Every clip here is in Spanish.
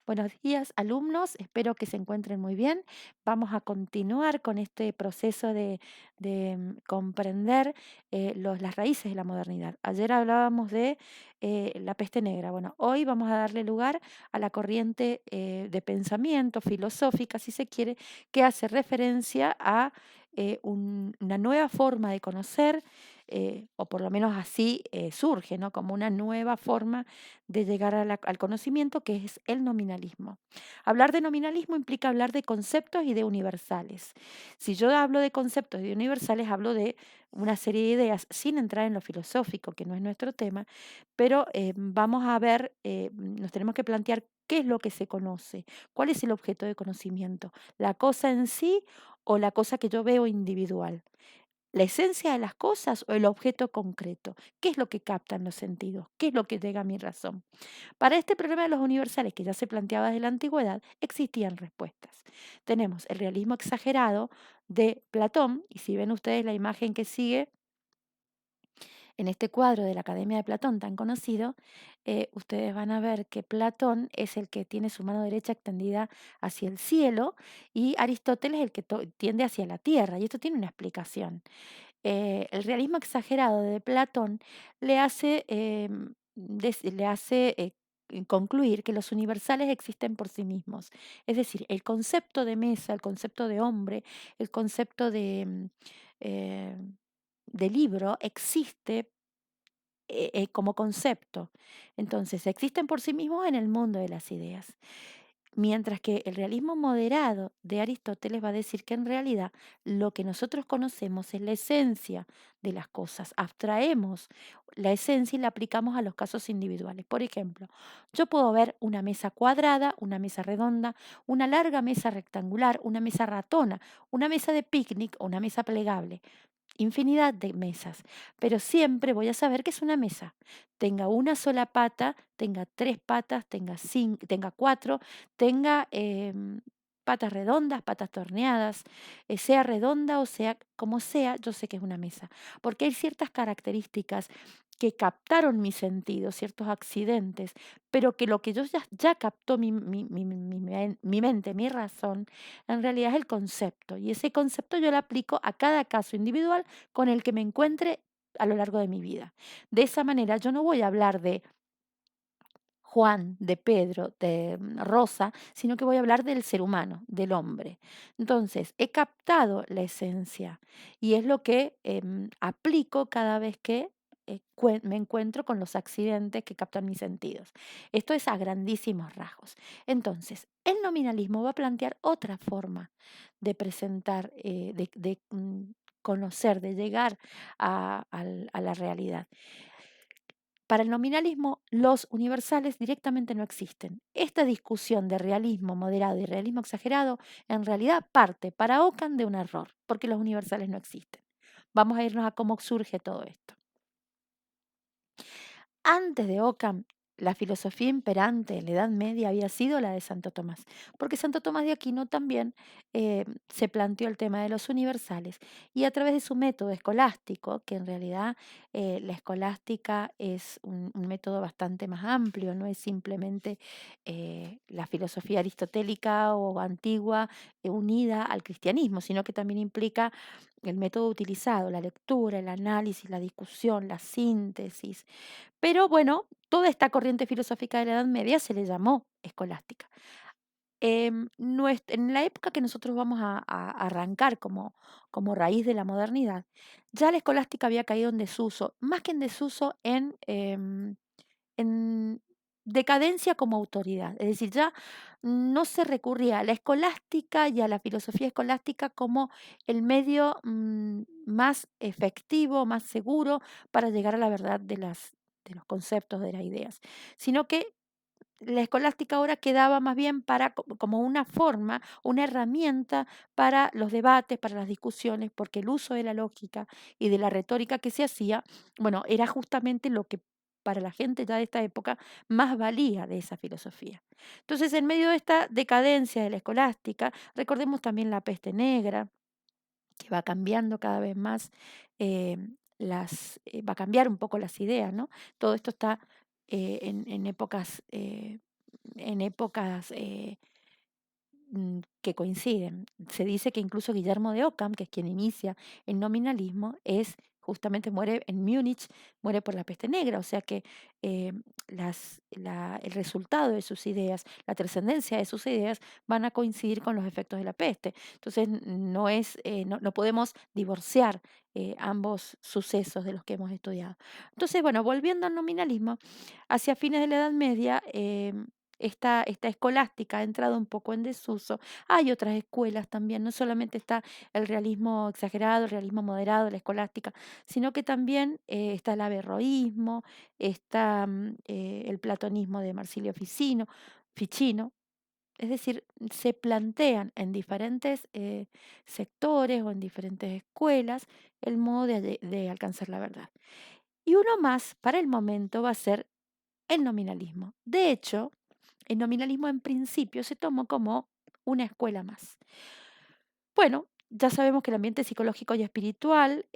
Buenos días, alumnos. Espero que se encuentren muy bien. Vamos a continuar con este proceso de comprender las raíces de la modernidad. Ayer hablábamos de la peste negra. Bueno, hoy vamos a darle lugar a la corriente de pensamiento filosófica, si se quiere, que hace referencia a una nueva forma de conocer, o por lo menos así surge, ¿no? Como una nueva forma de llegar al conocimiento, que es el nominalismo. Hablar de nominalismo implica hablar de conceptos y de universales. Si yo hablo de conceptos y de universales, hablo de una serie de ideas sin entrar en lo filosófico, que no es nuestro tema, pero vamos a ver, nos tenemos que plantear qué es lo que se conoce, cuál es el objeto de conocimiento, la cosa en sí o la cosa que yo veo individual. ¿La esencia de las cosas o el objeto concreto? ¿Qué es lo que captan los sentidos? ¿Qué es lo que llega a mi razón? Para este problema de los universales, que ya se planteaba desde la antigüedad, existían respuestas. Tenemos el realismo exagerado de Platón, y si ven ustedes la imagen que sigue en este cuadro de la Academia de Platón tan conocido, ustedes van a ver que Platón es el que tiene su mano derecha extendida hacia el cielo y Aristóteles el que tiende hacia la tierra, y esto tiene una explicación. El realismo exagerado de Platón le hace, concluir que los universales existen por sí mismos. Es decir, el concepto de mesa, el concepto de hombre, el concepto eh, de libro existe como concepto. Entonces, existen por sí mismos en el mundo de las ideas. Mientras que el realismo moderado de Aristóteles va a decir que en realidad lo que nosotros conocemos es la esencia de las cosas. Abstraemos la esencia y la aplicamos a los casos individuales. Por ejemplo, yo puedo ver una mesa cuadrada, una mesa redonda, una larga mesa rectangular, una mesa ratona, una mesa de picnic o una mesa plegable, infinidad de mesas, pero siempre voy a saber que es una mesa. Tenga una sola pata, tenga tres patas, tenga cuatro, tenga patas redondas, patas torneadas, sea redonda o sea como sea, yo sé que es una mesa, porque hay ciertas características que captaron mi sentido, ciertos accidentes, pero que lo que ya captó mi mente, mi razón, en realidad es el concepto. Y ese concepto yo lo aplico a cada caso individual con el que me encuentre a lo largo de mi vida. De esa manera yo no voy a hablar de Juan, de Pedro, de Rosa, sino que voy a hablar del ser humano, del hombre. Entonces, he captado la esencia y es lo que aplico cada vez que me encuentro con los accidentes que captan mis sentidos. Esto es a grandísimos rasgos. Entonces, el nominalismo va a plantear otra forma de presentar, conocer, de llegar a la realidad. Para el nominalismo, los universales directamente no existen. Esta discusión de realismo moderado y realismo exagerado en realidad parte para Ockham de un error, porque los universales no existen. Vamos a irnos a cómo surge todo esto. Antes de Ockham, la filosofía imperante en la Edad Media había sido la de Santo Tomás, porque Santo Tomás de Aquino también se planteó el tema de los universales y a través de su método escolástico, que en realidad la escolástica es un método bastante más amplio, no es simplemente la filosofía aristotélica o antigua unida al cristianismo, sino que también implica el método utilizado, la lectura, el análisis, la discusión, la síntesis, pero bueno, toda esta corriente filosófica de la Edad Media se le llamó escolástica. En la época que nosotros vamos a arrancar como raíz de la modernidad, ya la escolástica había caído en desuso, más que en desuso, en decadencia como autoridad. Es decir, ya no se recurría a la escolástica y a la filosofía escolástica como el medio más efectivo, más seguro para llegar a la verdad de los conceptos, de las ideas, sino que la escolástica ahora quedaba más bien para como una forma, una herramienta para los debates, para las discusiones, porque el uso de la lógica y de la retórica que se hacía, bueno, era justamente lo que para la gente ya de esta época más valía de esa filosofía. Entonces, en medio de esta decadencia de la escolástica, recordemos también la peste negra, que va cambiando cada vez más eh, va a cambiar un poco las ideas, ¿no? Todo esto está en épocas en épocas que coinciden. Se dice que incluso Guillermo de Ockham, que es quien inicia el nominalismo, justamente muere en Múnich, muere por la peste negra, o sea que eh, el resultado de sus ideas, la trascendencia de sus ideas van a coincidir con los efectos de la peste. Entonces no podemos divorciar ambos sucesos de los que hemos estudiado. Entonces, bueno, volviendo al nominalismo, hacia fines de la Edad Media, esta escolástica ha entrado un poco en desuso. Hay otras escuelas también, no solamente está el realismo exagerado, el realismo moderado, la escolástica, sino que también está el averroísmo, está el platonismo de Marsilio Ficino. Es decir, se plantean en diferentes sectores o en diferentes escuelas el modo de alcanzar la verdad. Y uno más para el momento va a ser el nominalismo. De hecho, el nominalismo en principio se tomó como una escuela más. Bueno, ya sabemos que el ambiente psicológico y espiritual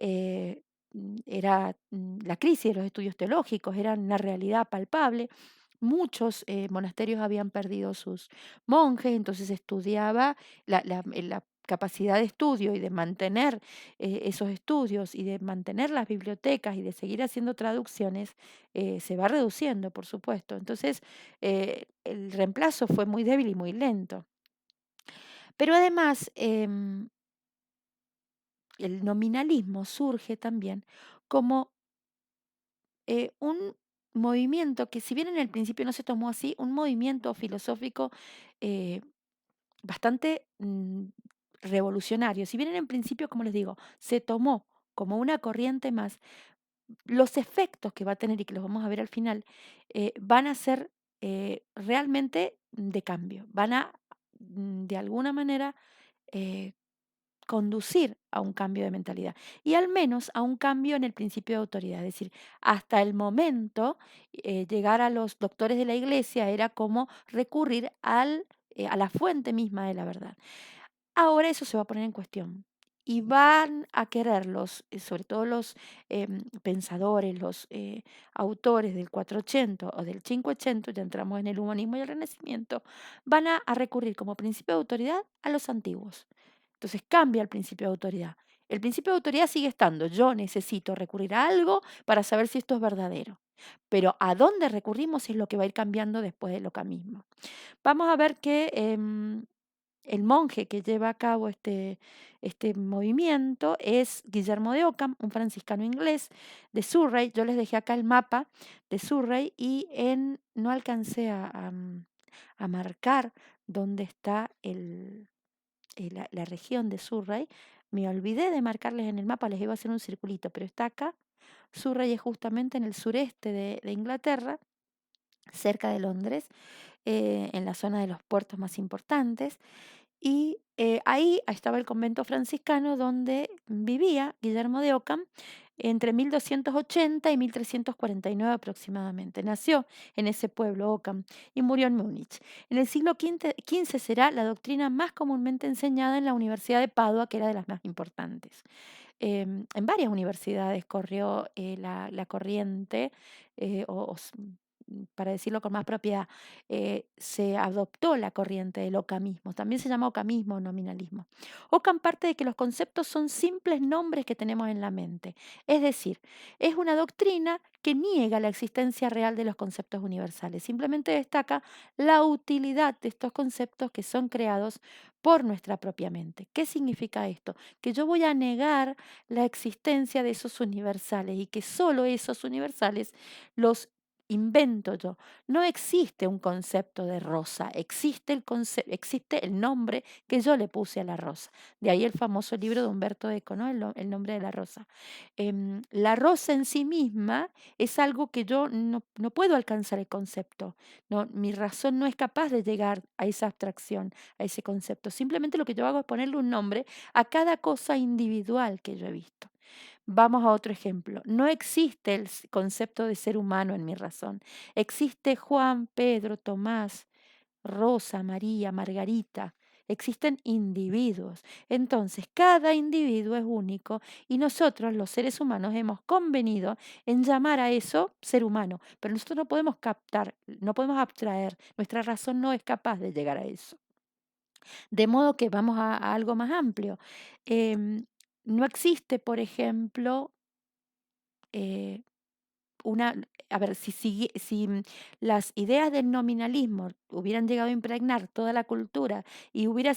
era la crisis de los estudios teológicos, era una realidad palpable. Muchos monasterios habían perdido sus monjes, entonces estudiaba la capacidad de estudio y de mantener esos estudios y de mantener las bibliotecas y de seguir haciendo traducciones se va reduciendo, por supuesto. Entonces, el reemplazo fue muy débil y muy lento. Pero además, el nominalismo surge también como un movimiento que, si bien en el principio no se tomó así, un movimiento filosófico eh, bastante revolucionario. Si bien en principio, como les digo, se tomó como una corriente más, los efectos que va a tener y que los vamos a ver al final van a ser realmente de cambio, van a de alguna manera eh, conducir a un cambio de mentalidad y al menos a un cambio en el principio de autoridad. Es decir, hasta el momento llegar a los doctores de la iglesia era como recurrir a la fuente misma de la verdad. Ahora eso se va a poner en cuestión y van a querer sobre todo los pensadores, los autores del 480 o del 580, ya entramos en el humanismo y el renacimiento, van a recurrir como principio de autoridad a los antiguos. Entonces cambia el principio de autoridad. El principio de autoridad sigue estando. Yo necesito recurrir a algo para saber si esto es verdadero. Pero a dónde recurrimos es lo que va a ir cambiando después del locamismo. Vamos a ver que el monje que lleva a cabo este movimiento es Guillermo de Ockham, un franciscano inglés de Surrey. Yo les dejé acá el mapa de Surrey y no alcancé a marcar dónde está la región de Surrey. Me olvidé de marcarles en el mapa, les iba a hacer un circulito, pero está acá. Surrey es justamente en el sureste de Inglaterra, cerca de Londres, en la zona de los puertos más importantes. Y ahí estaba el convento franciscano donde vivía Guillermo de Ockham entre 1280 y 1349 aproximadamente. Nació en ese pueblo, Ockham, y murió en Múnich. En el siglo XV será la doctrina más comúnmente enseñada en la Universidad de Padua, que era de las más importantes. En varias universidades corrió la corriente, para decirlo con más propiedad, se adoptó la corriente del ocamismo. También se llama ocamismo o nominalismo. Ockham parte de que los conceptos son simples nombres que tenemos en la mente. Es decir, es una doctrina que niega la existencia real de los conceptos universales. Simplemente destaca la utilidad de estos conceptos que son creados por nuestra propia mente. ¿Qué significa esto? Que yo voy a negar la existencia de esos universales y que solo esos universales los invento yo. No existe un concepto de rosa, existe el nombre que yo le puse a la rosa. De ahí el famoso libro de Humberto Eco, ¿no? El nombre de la rosa. La rosa en sí misma es algo que yo no puedo alcanzar el concepto. No, mi razón no es capaz de llegar a esa abstracción, a ese concepto. Simplemente lo que yo hago es ponerle un nombre a cada cosa individual que yo he visto. Vamos a otro ejemplo. No existe el concepto de ser humano en mi razón. Existe Juan, Pedro, Tomás, Rosa, María, Margarita. existen individuos. Entonces, cada individuo es único y nosotros, los seres humanos, hemos convenido en llamar a eso ser humano, pero nosotros no podemos captar, no podemos abstraer, nuestra razón no es capaz de llegar a eso. De modo que vamos a algo más amplio. Em, no existe, por ejemplo, eh, una, a ver, si las ideas del nominalismo hubieran llegado a impregnar toda la cultura y hubiera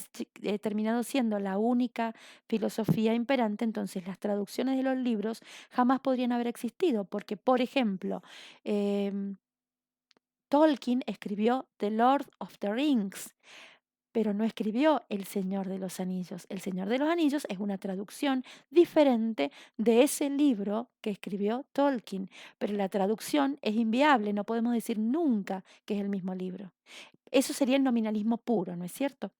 terminado siendo la única filosofía imperante, entonces las traducciones de los libros jamás podrían haber existido, porque, por ejemplo, em, Tolkien escribió The Lord of the Rings, pero no escribió El Señor de los Anillos. El Señor de los Anillos es una traducción diferente de ese libro que escribió Tolkien, pero la traducción es inviable, no podemos decir nunca que es el mismo libro. Eso sería el nominalismo puro, ¿no es cierto?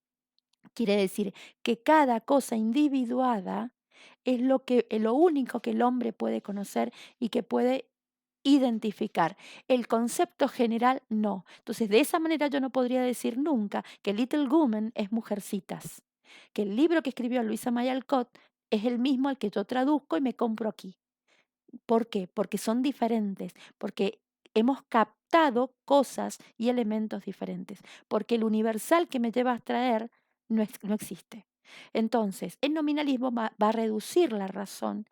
Quiere decir que cada cosa individuada es lo único que el hombre puede conocer y que puede identificar. El concepto general no. Entonces, de esa manera yo no podría decir nunca que Little Women es Mujercitas, que el libro que escribió Luisa May Alcott es el mismo al que yo traduzco y me compro aquí. ¿Por qué? Porque son diferentes, porque hemos captado cosas y elementos diferentes, porque el universal que me lleva a extraer no existe. Entonces, el nominalismo va a reducir la razón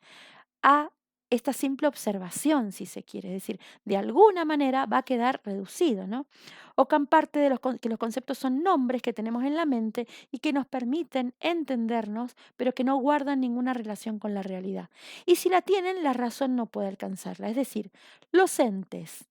a esta simple observación, si se quiere, es decir, de alguna manera va a quedar reducido, ¿no? Ockham parte de que los conceptos son nombres que tenemos en la mente y que nos permiten entendernos, pero que no guardan ninguna relación con la realidad. Y si la tienen, la razón no puede alcanzarla. Es decir, los entes,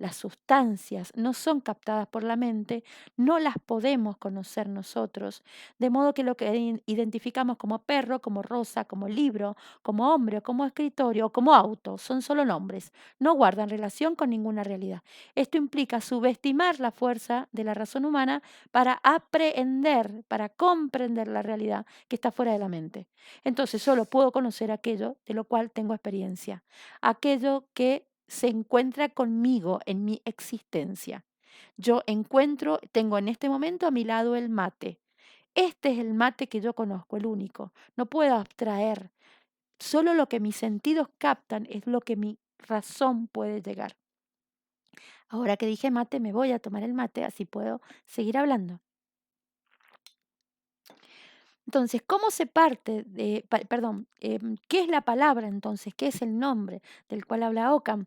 las sustancias no son captadas por la mente, no las podemos conocer nosotros, de modo que lo que identificamos como perro, como rosa, como libro, como hombre o como escritorio o como auto, son solo nombres, no guardan relación con ninguna realidad. Esto implica subestimar la fuerza de la razón humana para aprehender, para comprender la realidad que está fuera de la mente. Entonces solo puedo conocer aquello de lo cual tengo experiencia, aquello que se encuentra conmigo en mi existencia. Yo tengo en este momento a mi lado el mate. Este es el mate que yo conozco, el único. No puedo abstraer. Solo lo que mis sentidos captan es lo que mi razón puede llegar. Ahora que dije mate, me voy a tomar el mate, así puedo seguir hablando. Entonces, ¿cómo se parte de, perdón, qué es la palabra entonces? ¿Qué es el nombre del cual habla Ockham?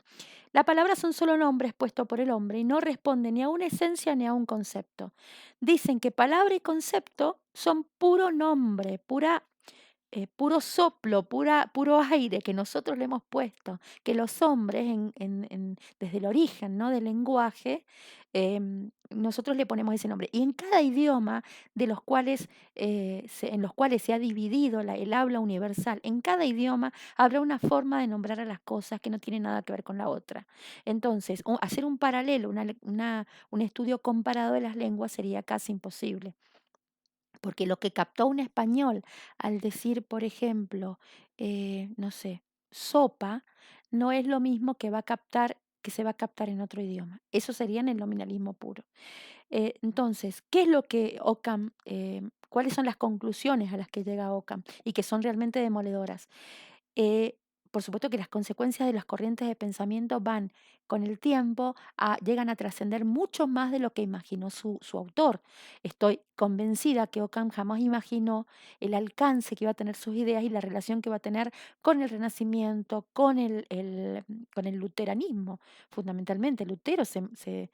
La palabra son solo nombres puestos por el hombre y no responden ni a una esencia ni a un concepto. Dicen que palabra y concepto son puro nombre, puro soplo, puro aire que nosotros le hemos puesto, que los hombres desde el origen, ¿no?, del lenguaje, nosotros le ponemos ese nombre. Y en cada idioma de los cuales, en los cuales se ha dividido el habla universal, en cada idioma habrá una forma de nombrar a las cosas que no tiene nada que ver con la otra. Entonces, hacer un paralelo, un estudio comparado de las lenguas sería casi imposible. Porque lo que captó un español al decir, por ejemplo, no sé, sopa, no es lo mismo que se va a captar en otro idioma. Eso sería en el nominalismo puro. Entonces, ¿qué es lo que Ockham, cuáles son las conclusiones a las que llega Ockham y que son realmente demoledoras? Eh, por supuesto que las consecuencias de las corrientes de pensamiento van con el tiempo, llegan a trascender mucho más de lo que imaginó su autor. Estoy convencida que Ockham jamás imaginó el alcance que iba a tener sus ideas y la relación que va a tener con el Renacimiento, con el luteranismo. Fundamentalmente, Lutero se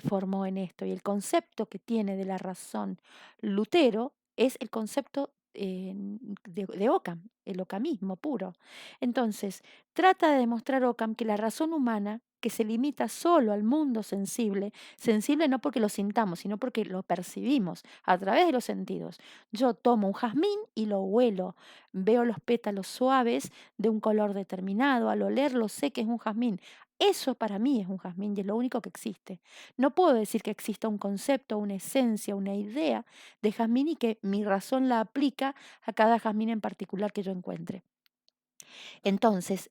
formó en esto y el concepto que tiene de la razón Lutero es el concepto de Ockham, el occamismo puro. Entonces, trata de demostrar Ockham que la razón humana, que se limita solo al mundo sensible, sensible no porque lo sintamos, sino porque lo percibimos a través de los sentidos. Yo tomo un jazmín y lo huelo, veo los pétalos suaves de un color determinado, al olerlo sé que es un jazmín. Eso para mí es un jazmín y es lo único que existe. No puedo decir que exista un concepto, una esencia, una idea de jazmín y que mi razón la aplica a cada jazmín en particular que yo encuentre. Entonces,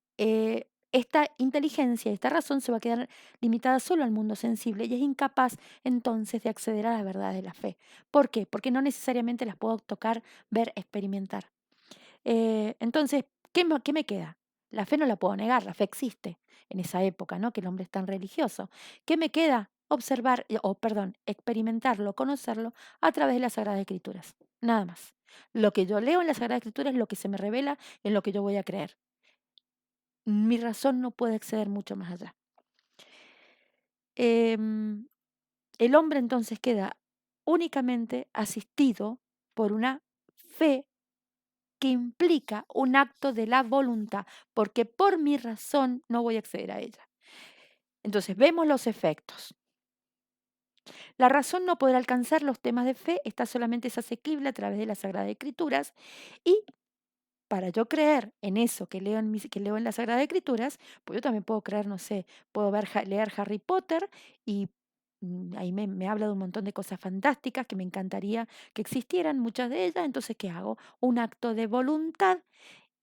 esta inteligencia, esta razón se va a quedar limitada solo al mundo sensible y es incapaz entonces de acceder a las verdades de la fe. ¿Por qué? Porque no necesariamente las puedo tocar, ver, experimentar. Entonces, qué me queda? La fe no la puedo negar, la fe existe en esa época, ¿no? Que el hombre es tan religioso. ¿Qué me queda? Observar, perdón, experimentarlo, conocerlo a través de las Sagradas Escrituras. Nada más. Lo que yo leo en las Sagradas Escrituras es lo que se me revela, en lo que yo voy a creer. Mi razón no puede acceder mucho más allá. Em, el hombre entonces queda únicamente asistido por una fe que implica un acto de la voluntad, porque por mi razón no voy a acceder a ella. Entonces vemos los efectos. La razón no podrá alcanzar los temas de fe, esta solamente es asequible a través de las Sagradas Escrituras y para yo creer en eso que leo en las Sagradas Escrituras, pues yo también puedo creer, no sé, puedo leer Harry Potter y ahí me habla de un montón de cosas fantásticas que me encantaría que existieran, muchas de ellas. Entonces, ¿qué hago? Un acto de voluntad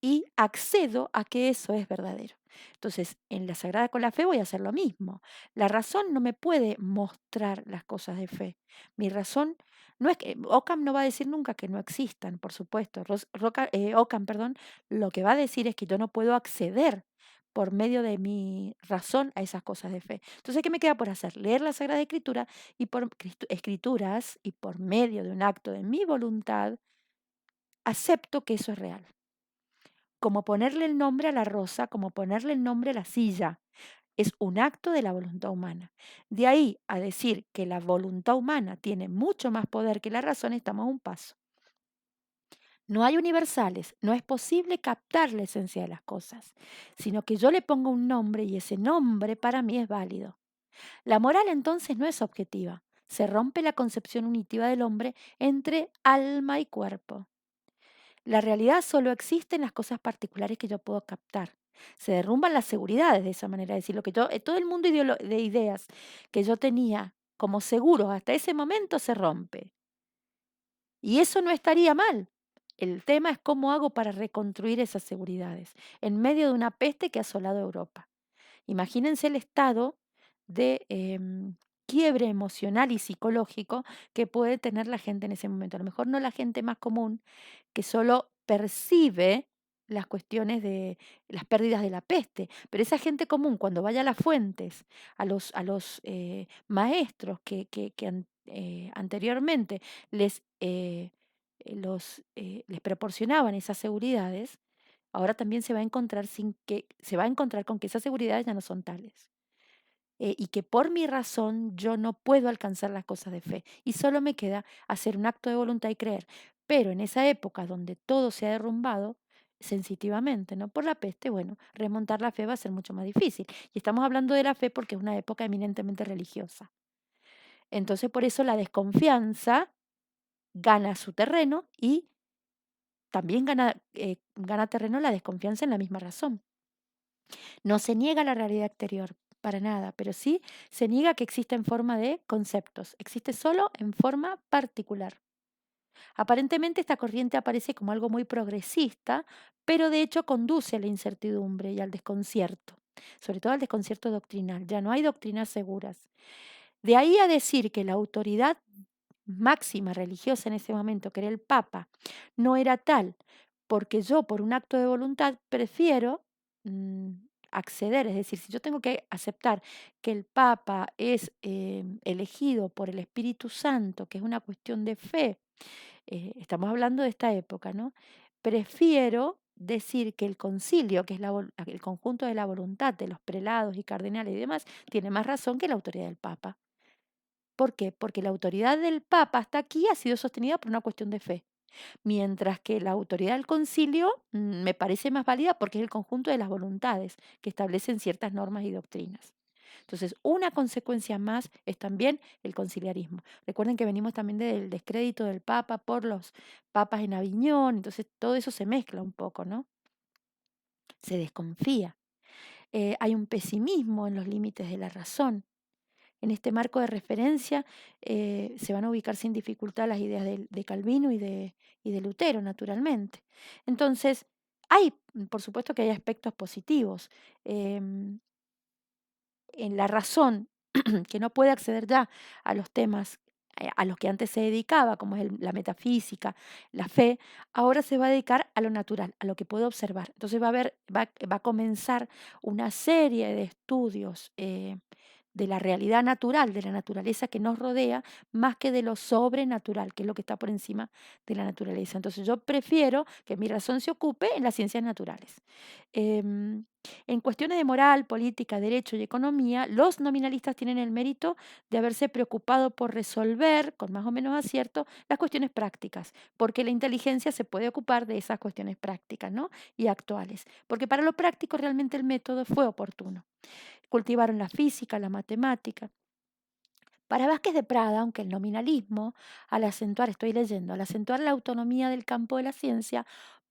y accedo a que eso es verdadero. Entonces, en la Sagrada con la Fe voy a hacer lo mismo. La razón no me puede mostrar las cosas de fe. Mi razón no es que Ockham no va a decir nunca que no existan, por supuesto. Ockham, perdón, lo que va a decir es que yo no puedo acceder por medio de mi razón a esas cosas de fe. Entonces, ¿qué me queda por hacer? Leer la Sagrada Escritura y por escrituras y por medio de un acto de mi voluntad, acepto que eso es real, como ponerle el nombre a la rosa, como ponerle el nombre a la silla. Es un acto de la voluntad humana. De ahí a decir que la voluntad humana tiene mucho más poder que la razón, estamos a un paso. No hay universales, no es posible captar la esencia de las cosas, sino que yo le pongo un nombre y ese nombre para mí es válido. La moral entonces no es objetiva, se rompe la concepción unitiva del hombre entre alma y cuerpo. La realidad solo existe en las cosas particulares que yo puedo captar. Se derrumban las seguridades de esa manera de decirlo, que yo, todo el mundo de ideas que yo tenía como seguros hasta ese momento se rompe. Y eso no estaría mal. El tema es cómo hago para reconstruir esas seguridades en medio de una peste que ha asolado Europa. Imagínense el estado de quiebre emocional y psicológico que puede tener la gente en ese momento. A lo mejor no la gente más común, que solo percibe las cuestiones de las pérdidas de la peste, pero esa gente común, cuando vaya a las fuentes, a los maestros que anteriormente les proporcionaban esas seguridades, ahora también se va a encontrar se va a encontrar con que esas seguridades ya no son tales. Y que por mi razón yo no puedo alcanzar las cosas de fe y solo me queda hacer un acto de voluntad y creer. Pero en esa época donde todo se ha derrumbado sensitivamente, ¿no? Por la peste, bueno, remontar la fe va a ser mucho más difícil. Y estamos hablando de la fe porque es una época eminentemente religiosa. Entonces, por eso la desconfianza gana su terreno y también gana terreno la desconfianza en la misma razón. No se niega la realidad exterior, para nada, pero sí se niega que existe en forma de conceptos, existe solo en forma particular. Aparentemente esta corriente aparece como algo muy progresista, pero de hecho conduce a la incertidumbre y al desconcierto, sobre todo al desconcierto doctrinal. Ya no hay doctrinas seguras. De ahí a decir que la autoridad máxima religiosa en ese momento, que era el Papa, no era tal, porque yo por un acto de voluntad prefiero acceder, es decir, si yo tengo que aceptar que el Papa es elegido por el Espíritu Santo, que es una cuestión de fe, estamos hablando de esta época, ¿no? Prefiero decir que el concilio, que es el conjunto de la voluntad de los prelados y cardenales y demás, tiene más razón que la autoridad del Papa. ¿Por qué? Porque la autoridad del Papa hasta aquí ha sido sostenida por una cuestión de fe, mientras que la autoridad del concilio me parece más válida porque es el conjunto de las voluntades que establecen ciertas normas y doctrinas. Entonces, una consecuencia más es también el conciliarismo. Recuerden que venimos también del descrédito del Papa por los papas en Aviñón, entonces todo eso se mezcla un poco, ¿no? Se desconfía. Hay un pesimismo en los límites de la razón. En este marco de referencia se van a ubicar sin dificultad las ideas de Calvino y de Lutero, naturalmente. Entonces, hay por supuesto que hay aspectos positivos. Em, en la razón, que no puede acceder ya a los temas a los que antes se dedicaba, como es la metafísica, la fe, ahora se va a dedicar a lo natural, a lo que puede observar. Entonces va a comenzar una serie de estudios de la realidad natural, de la naturaleza que nos rodea, más que de lo sobrenatural, que es lo que está por encima de la naturaleza. Entonces yo prefiero que mi razón se ocupe en las ciencias naturales. Em, en cuestiones de moral, política, derecho y economía, los nominalistas tienen el mérito de haberse preocupado por resolver, con más o menos acierto, las cuestiones prácticas, porque la inteligencia se puede ocupar de esas cuestiones prácticas, ¿no? Y actuales, porque para lo práctico realmente el método fue oportuno. Cultivaron la física, la matemática. Para Vázquez de Prada, aunque el nominalismo, al acentuar, estoy leyendo, al acentuar la autonomía del campo de la ciencia,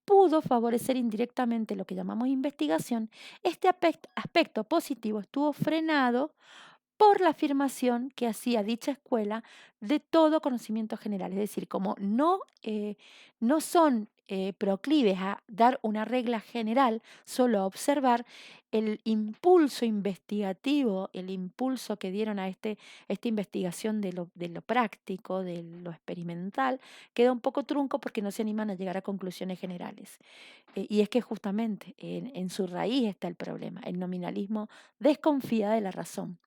pudo favorecer indirectamente lo que llamamos investigación, este aspecto positivo estuvo frenado por la afirmación que hacía dicha escuela de todo conocimiento general. Es decir, como no son proclives a dar una regla general, solo a observar, el impulso investigativo, el impulso que dieron a esta investigación de lo práctico, de lo experimental, queda un poco trunco porque no se animan a llegar a conclusiones generales. Y es que justamente en su raíz está el problema. El nominalismo desconfía de la razón.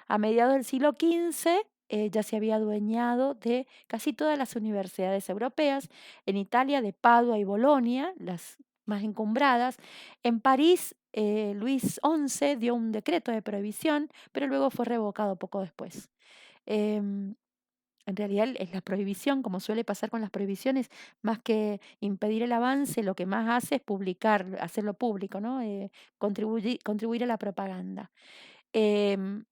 A mediados del siglo XV ya se había adueñado de casi todas las universidades europeas, en Italia de Padua y Bolonia, las más encumbradas. En París, Luis XI dio un decreto de prohibición, pero luego fue revocado poco después. Em, en realidad es la prohibición, como suele pasar con las prohibiciones, más que impedir el avance, lo que más hace es publicar, hacerlo público, ¿no? Contribuir a la propaganda. Em,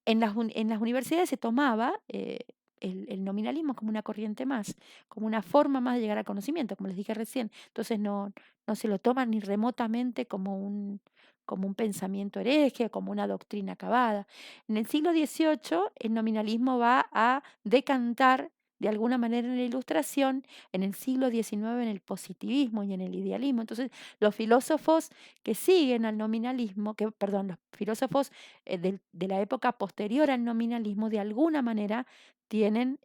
en las universidades se tomaba el nominalismo como una corriente más, como una forma más de llegar al conocimiento, como les dije recién. Entonces no se lo toma ni remotamente como un pensamiento hereje, como una doctrina acabada. En el siglo XVIII el nominalismo va a decantar de alguna manera en la Ilustración, en el siglo XIX en el positivismo y en el idealismo. Entonces los filósofos que siguen al nominalismo, perdón, los filósofos de la época posterior al nominalismo, de alguna manera tienen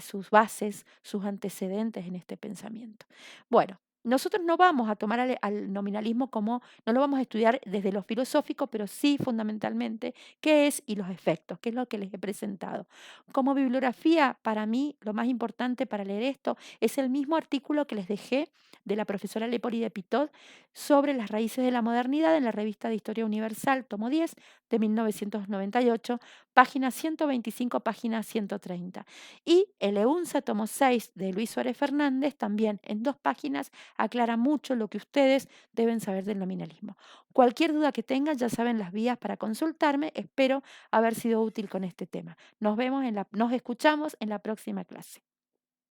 sus bases, sus antecedentes en este pensamiento. Bueno, nosotros no vamos a tomar al nominalismo no lo vamos a estudiar desde lo filosófico, pero sí fundamentalmente qué es y los efectos, qué es lo que les he presentado. Como bibliografía, para mí, lo más importante para leer esto es el mismo artículo que les dejé de la profesora Lepori de Pitot sobre las raíces de la modernidad en la revista de Historia Universal, tomo 10, de 1998, página 125, página 130. Y el EUNSA, tomo 6, de Luis Suárez Fernández, también en 2 páginas, aclara mucho lo que ustedes deben saber del nominalismo. Cualquier duda que tengan, ya saben las vías para consultarme. Espero haber sido útil con este tema. Nos escuchamos en la próxima clase.